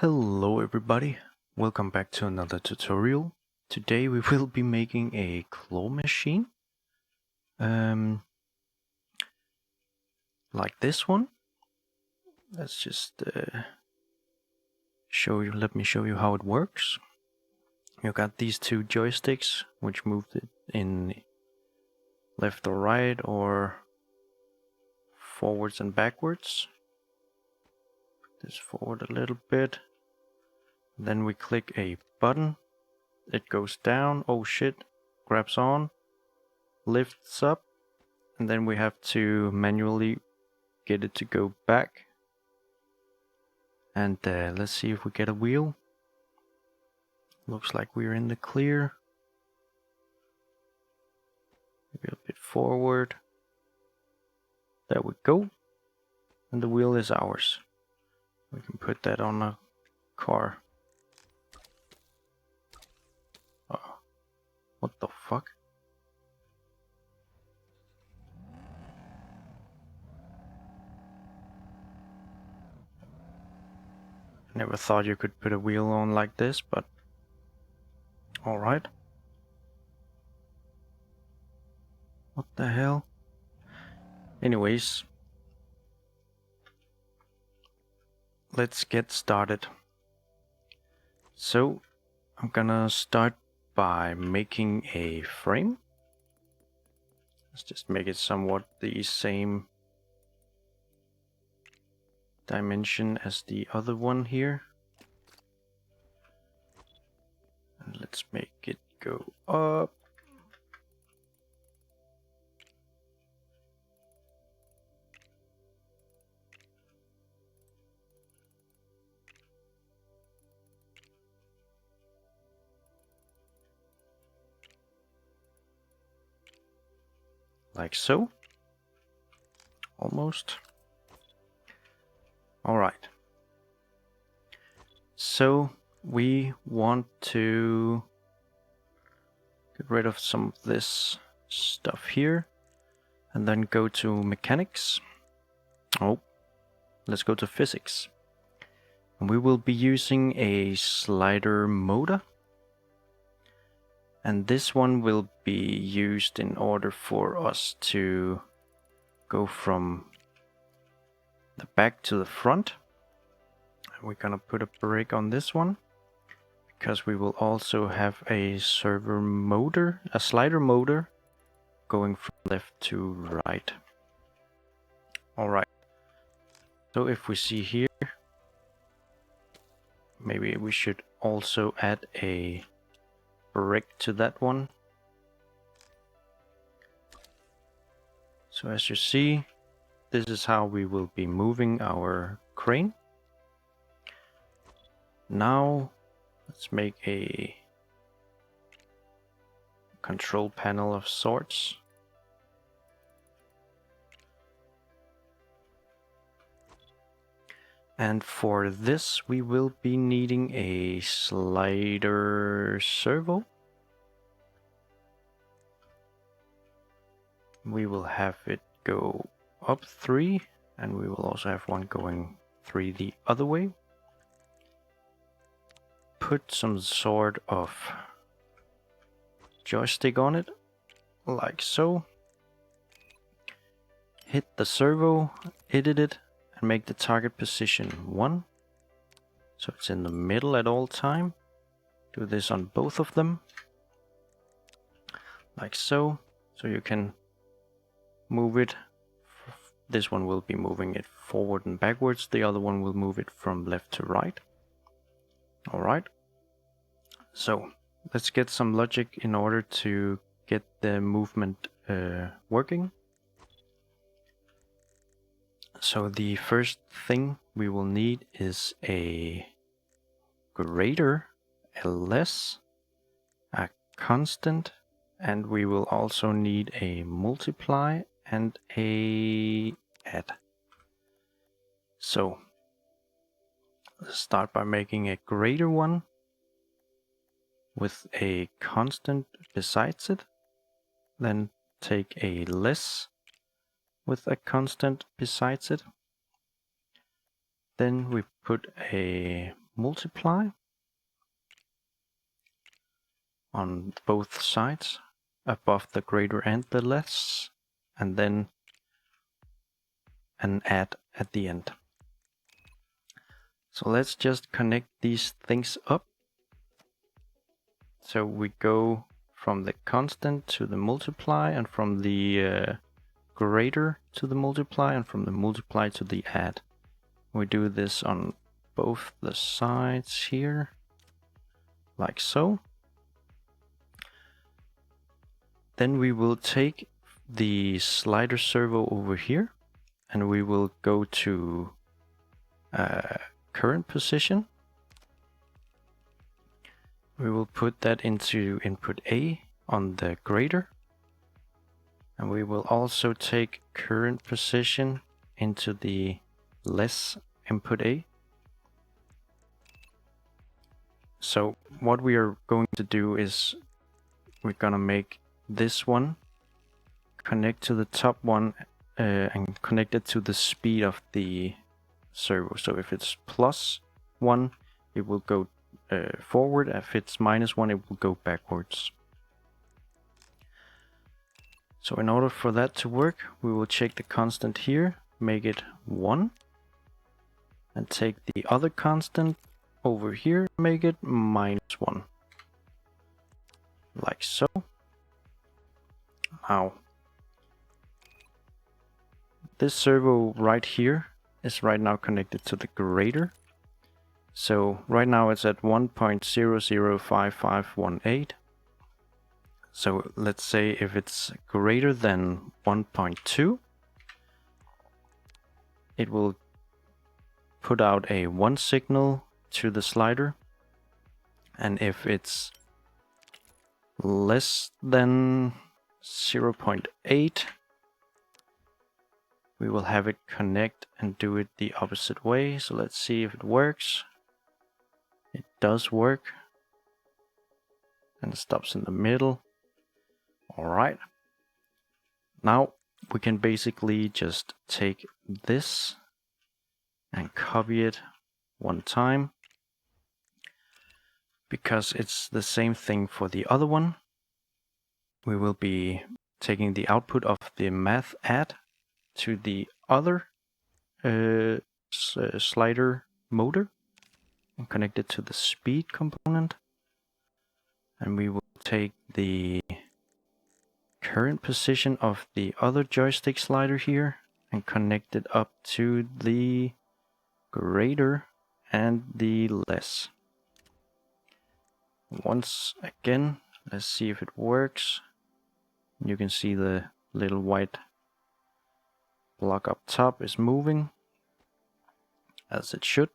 Hello everybody, welcome back to another tutorial. Today we will be making a claw machine. Like this one. Let's just let me show you how it works. You got these two joysticks which move it in left or right or forwards and backwards. Put this forward a little bit. Then we click a button. It goes down, oh shit, grabs on, lifts up, and then we have to manually get it to go back. And let's see if we get a wheel. Looks like we're in the clear. Maybe a bit forward. There we go. And the wheel is ours. We can put that on a car. What the fuck? Never thought you could put a wheel on like this, but alright. What the hell? Anyways, let's get started. So, I'm gonna start by making a frame. Let's just make it somewhat the same dimension as the other one here. And let's make it go up. Like so. Almost. Alright. So we want to get rid of some of this stuff here and then go to mechanics. Oh, let's go to physics. And we will be using a slider motor. And this one will be used in order for us to go from the back to the front. And we're gonna put a brake on this one because we will also have a servo motor, a slider motor going from left to right. Alright, so if we see here, maybe we should also add a brake to that one. So as you see, this is how we will be moving our crane. Now let's make a control panel of sorts. And for this we will be needing a slider servo. We will have it go up 3 and we will also have one going 3 the other way. Put some sort of joystick on it, like so. Hit the servo, edit it, and make the target position 1. So it's in the middle at all time. Do this on both of them. Like so. So you can move it. This one will be moving it forward and backwards. The other one will move it from left to right. Alright. So let's get some logic in order to get the movement working. So the first thing we will need is a greater, a less, a constant, and we will also need a multiply and a add. So let's start by making a greater one with a constant besides it. Then take a less with a constant besides it. Then we put a multiply on both sides, above the greater and the less, and then an add at the end. So let's just connect these things up. So we go from the constant to the multiply, and from the greater to the multiply, and from the multiply to the add. We do this on both the sides here, like so. Then we will take the slider servo over here, and we will go to current position. We will put that into input A on the grader, and we will also take current position into the less input A. So what we are going to do is we're gonna make this one connect to the top one and connect it to the speed of the servo. So if it's +1, it will go forward. If it's -1, it will go backwards. So in order for that to work, we will check the constant here, make it 1, and take the other constant over here, make it -1, like so. Now, this servo right here is right now connected to the grader. So right now it's at 1.005518. So let's say if it's greater than 1.2, it will put out a 1 signal to the slider. And if it's less than 0.8, we will have it connect and do it the opposite way. So let's see if it works. It does work. And it stops in the middle. Alright. Now we can basically just take this and copy it one time, because it's the same thing for the other one. We will be taking the output of the math add to the other slider motor and connect it to the speed component, and we will take the current position of the other joystick slider here and connect it up to the greater and the less. Once again, let's see if it works. You can see the little white block up top is moving as it should.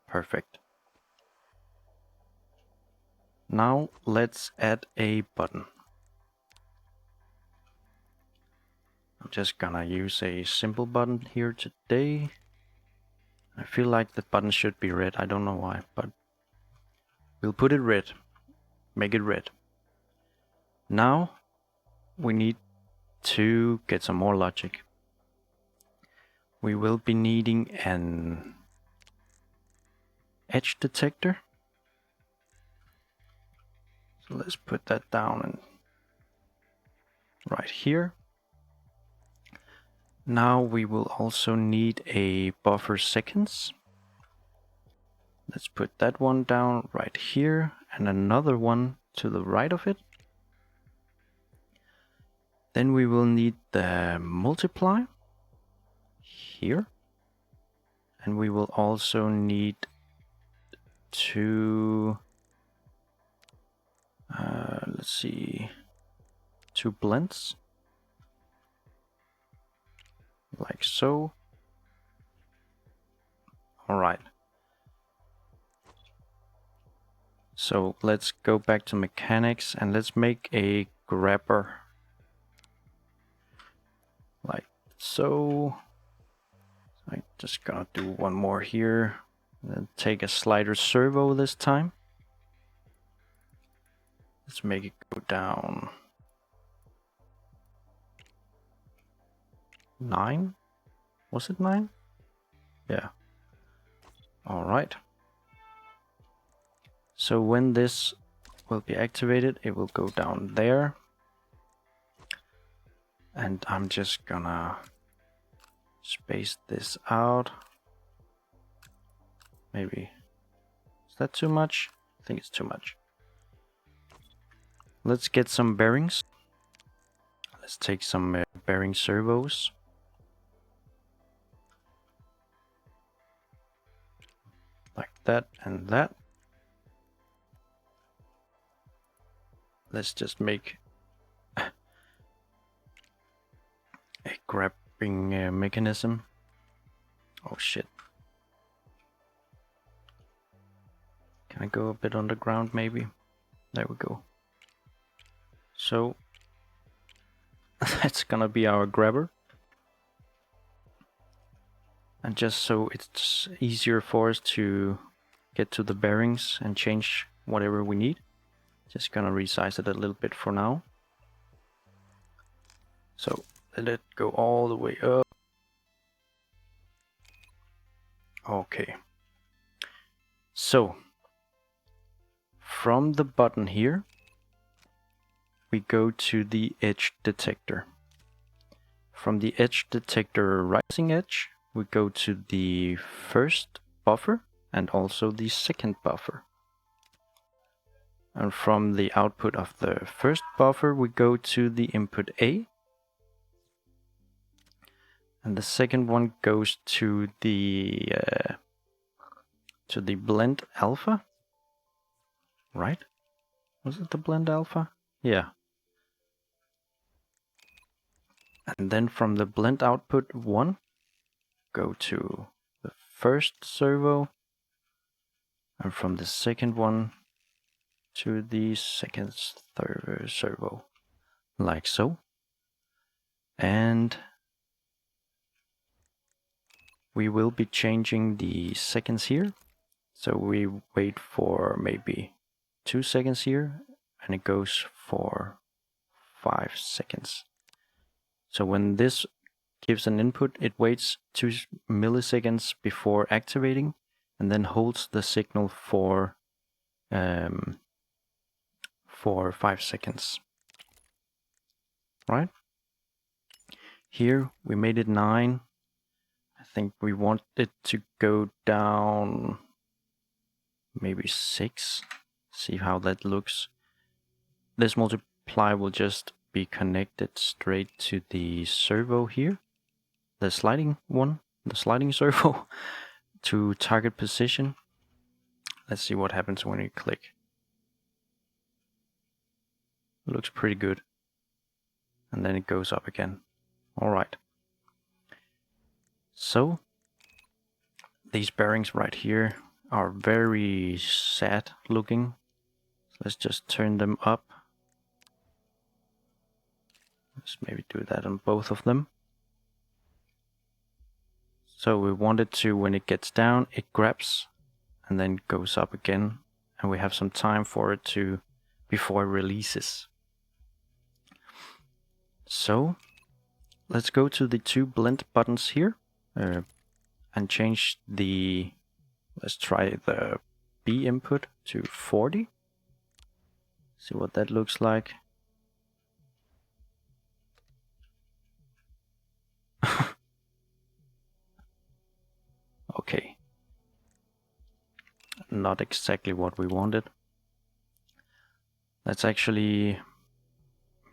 Perfect. Now let's add a button. I'm just gonna use a simple button here today. I feel like the button should be red, I don't know why, but we'll put it red. Make it red. Now we need to get some more logic. We will be needing an edge detector. So let's put that down and right here. Now we will also need a buffer seconds. Let's put that one down right here and another one to the right of it. Then we will need the multiply here. And we will also need two, let's see, 2 blends. Like so. Alright. So let's go back to mechanics and let's make a grabber. Like so. I'm just gonna do one more here. Then take a slider servo this time. Let's make it go down 9. Was it 9? Yeah. Alright. So when this will be activated, it will go down there. And I'm just gonna space this out. Maybe. Is that too much? I think it's too much. Let's get some bearings. Let's take some bearing servos. Like that and that. Let's just make a grabbing mechanism. Oh shit. Can I go a bit underground maybe? There we go. So that's gonna be our grabber. And just so it's easier for us to get to the bearings and change whatever we need, just gonna resize it a little bit for now. So let it go all the way up. Okay. So from the button here, we go to the edge detector. From the edge detector rising edge, we go to the first buffer and also the second buffer. And from the output of the first buffer, we go to the input A. And the second one goes to the blend alpha. Right? Was it the blend alpha? Yeah. And then from the blend output 1, go to the first servo, and from the second one to the second servo, like so. And we will be changing the seconds here. So we wait for maybe 2 seconds here, and it goes for 5 seconds. So when this gives an input, it waits 2 milliseconds before activating, and then holds the signal for 5 seconds. Right? Here we made it 9. I think we want it to go down maybe 6. See how that looks. This multiply will just be connected straight to the servo here. The sliding one, the sliding servo to target position. Let's see what happens when you click. Looks pretty good. And then it goes up again. Alright. So these bearings right here are very sad looking. Let's just turn them up. Let's maybe do that on both of them. So we want it to, when it gets down, it grabs and then goes up again. And we have some time for it to, before it releases. So let's go to the 2 blend buttons here and change the, let's try the B input to 40. See what that looks like. Okay. Not exactly what we wanted. Let's actually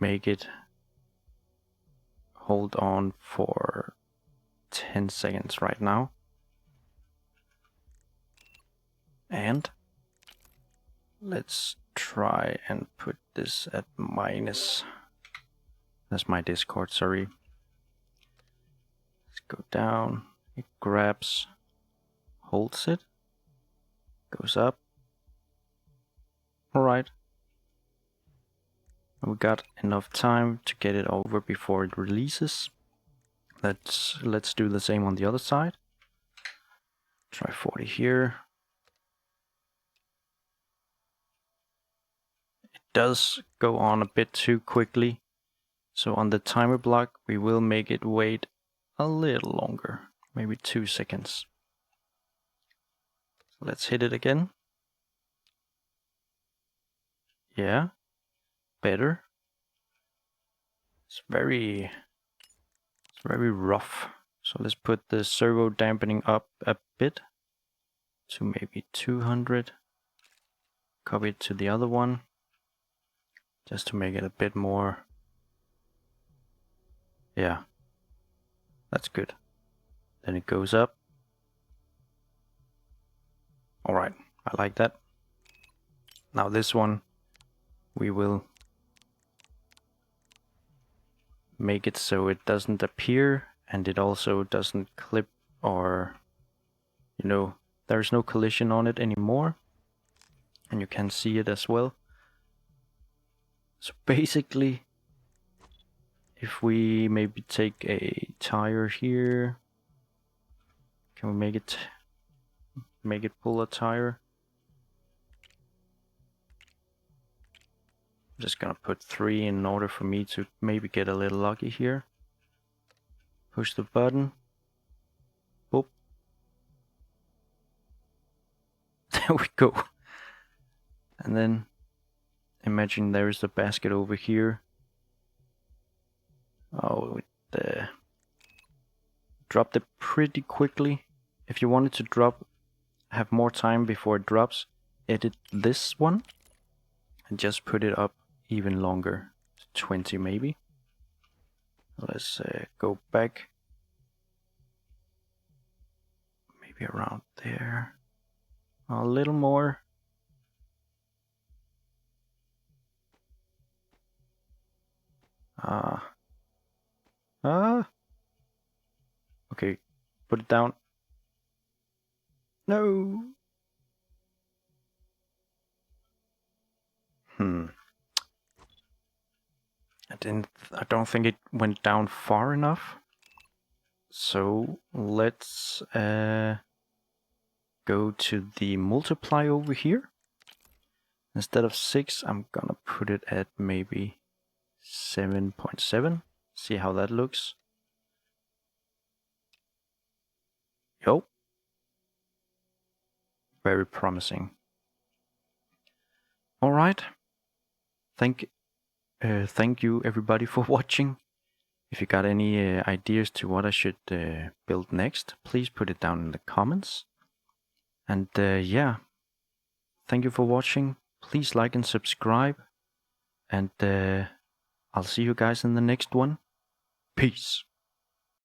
make it hold on for 10 seconds right now. And let's try and put this at minus. That's my Discord, sorry. Let's go down. It grabs, holds it, goes up. Alright. We got enough time to get it over before it releases. Let's do the same on the other side. Try 40 here. It does go on a bit too quickly. So on the timer block, we will make it wait a little longer. maybe 2 seconds. Let's hit it again. Yeah, better. It's very rough. So let's put the servo dampening up a bit to maybe 200. Copy it to the other one, just to make it a bit more. Yeah, that's good. Then it goes up. Alright, I like that. Now this one, we will make it so it doesn't appear and it also doesn't clip, or, you know, there's no collision on it anymore. And you can see it as well. So basically, if we maybe take a tire here, can we make it pull a tire? I'm just gonna put 3 in order for me to maybe get a little lucky here. Push the button. Boop. There we go. And then imagine there's the basket over here. Oh, it dropped it pretty quickly. If you want it to have more time before it drops, edit this one and just put it up even longer, 20 maybe. Let's go back, maybe around there, a little more. Okay, put it down. No. I don't think it went down far enough. So let's go to the multiply over here. Instead of 6, I'm gonna put it at maybe 7.7. See how that looks. Yo. Very promising. Alright. Thank you everybody for watching. If you got any ideas to what I should build next, please put it down in the comments. And yeah, thank you for watching. Please like and subscribe. And I'll see you guys in the next one. Peace.